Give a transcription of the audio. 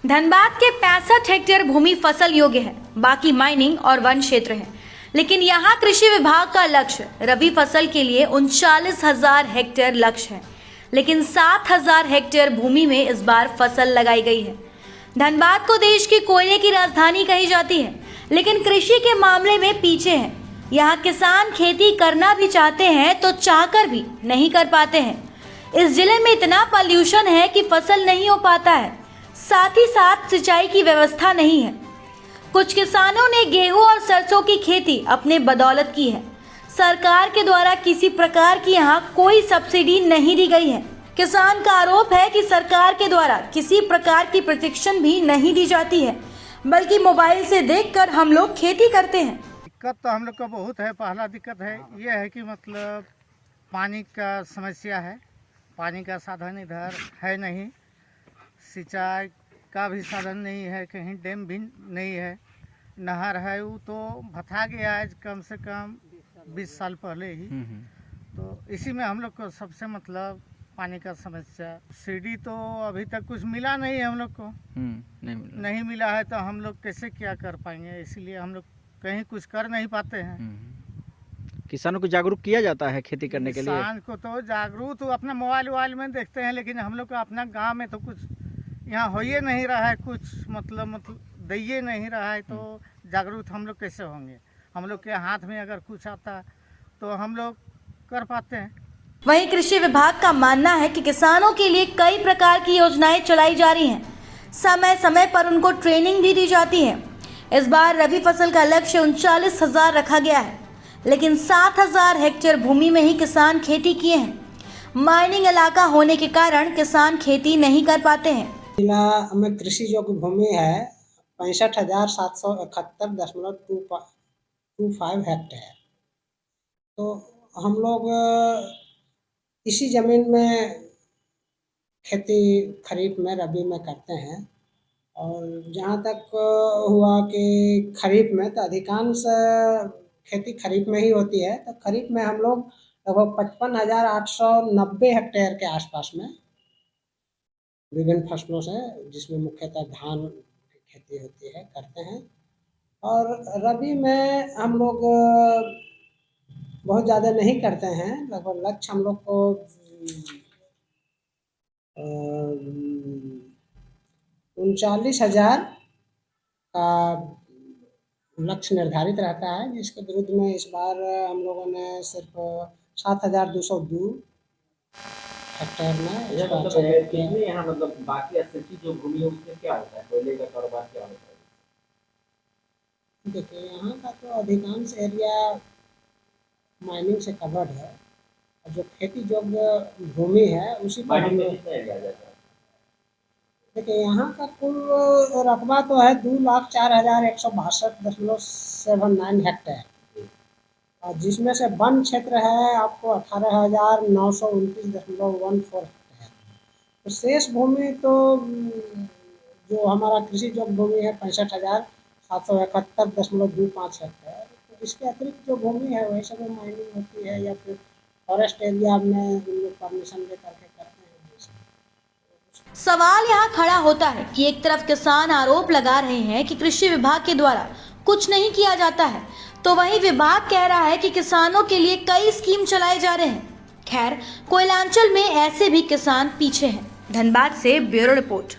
धनबाद के 65 हेक्टेयर भूमि फसल योग्य है, बाकी माइनिंग और वन क्षेत्र है। लेकिन यहाँ कृषि विभाग का लक्ष्य रबी फसल के लिए 39,000 हेक्टेयर लक्ष्य है, लेकिन 7,000 हेक्टेयर भूमि में इस बार फसल लगाई गई है। धनबाद को देश की कोयले की राजधानी कही जाती है, लेकिन कृषि के मामले में पीछे है। यहाँ किसान खेती करना भी चाहते हैं तो चाहकर भी नहीं कर पाते हैं। इस जिले में इतना पॉल्यूशन है कि फसल नहीं हो पाता है, साथ ही साथ सिंचाई की व्यवस्था नहीं है। कुछ किसानों ने गेहूं और सरसों की खेती अपने बदौलत की है। सरकार के द्वारा किसी प्रकार की यहाँ कोई सब्सिडी नहीं दी गई है। किसान का आरोप है कि सरकार के द्वारा किसी प्रकार की प्रशिक्षण भी नहीं दी जाती है, बल्कि मोबाइल से देखकर हम लोग खेती करते हैं। दिक्कत तो हम लोग को बहुत है। पहला दिक्कत है ये है कि मतलब पानी का समस्या है। पानी का साधन इधर है नहीं, सिंचाई का भी साधन नहीं है, कहीं डैम भी नहीं है। नहर है वो तो भथा गया है कम से कम 20 साल पहले ही। तो इसी में हम लोग को सबसे मतलब पानी का समस्या। सीडी तो अभी तक कुछ मिला नहीं है हम लोग को। नहीं मिला है तो हम लोग कैसे क्या कर पाएंगे, इसीलिए हम लोग कहीं कुछ कर नहीं पाते हैं। किसानों को जागरूक किया जाता है खेती करने के लिए? किसान को तो जागरूक तो अपना मोबाइल में देखते हैं, लेकिन हम लोग को अपना गांव में तो कुछ यहाँ हो ही नहीं रहा है, कुछ मतलब दे नहीं रहा है। तो जागरूक हम लोग कैसे होंगे? हम लोग के हाथ में अगर कुछ आता तो हम लोग कर पाते हैं। वहीं कृषि विभाग का मानना है कि किसानों के लिए कई प्रकार की योजनाएं चलाई जा रही हैं, समय समय पर उनको ट्रेनिंग भी दी जाती है। इस बार रबी फसल का लक्ष्य 39,000 रखा गया है, लेकिन 7,000 हेक्टेयर भूमि में ही किसान खेती किए हैं। माइनिंग इलाका होने के कारण किसान खेती नहीं कर पाते हैं। जिला में कृषि योग्य भूमि है 65,771.25 हेक्टेयर। तो हम लोग इसी ज़मीन में खेती खरीफ में रबी में करते हैं। और जहाँ तक हुआ कि खरीफ में तो अधिकांश खेती खरीफ में ही होती है। तो खरीफ में हम लोग लगभग 55,890 हेक्टेयर के आसपास में विभिन्न फसलों से, जिसमें मुख्यतः धान की खेती होती है, करते हैं। और रबी में हम लोग बहुत ज़्यादा नहीं करते हैं। लगभग लक्ष्य हम लोग को 39,000 का लक्ष्य निर्धारित रहता है, जिसके विरुद्ध में इस बार हम लोगों ने सिर्फ 7,202 हेक्टेयर में यहाँ मतलब बाकी असली जो भूमि है उसमें क्या होता है? कोयले का कारोबार क्या होता है? देखिए, यहाँ का तो अधिकांश एरिया माइनिंग से कवर्ड है, और जो खेती योग्य भूमि है उसी पर हम लोग। देखिए, यहाँ का कुल रकबा तो है 2,04,162.79 हेक्टेयर, और जिसमें से वन क्षेत्र है आपको 18,929.14 हेक्टेयर। तो शेष भूमि तो जो हमारा कृषि योग्य भूमि है 65,771.25 हेक्टेयर। तो इसके अतिरिक्त जो भूमि है वही सब माइनिंग होती है, या फिर फॉरेस्ट एरिया में हम लोग परमिशन ले करके करते हैं। सवाल यहाँ खड़ा होता है कि एक तरफ किसान आरोप लगा रहे हैं कि कृषि विभाग के द्वारा कुछ नहीं किया जाता है, तो वहीं विभाग कह रहा है कि किसानों के लिए कई स्कीम चलाए जा रहे हैं। खैर, कोयलांचल में ऐसे भी किसान पीछे हैं। धनबाद से ब्यूरो रिपोर्ट।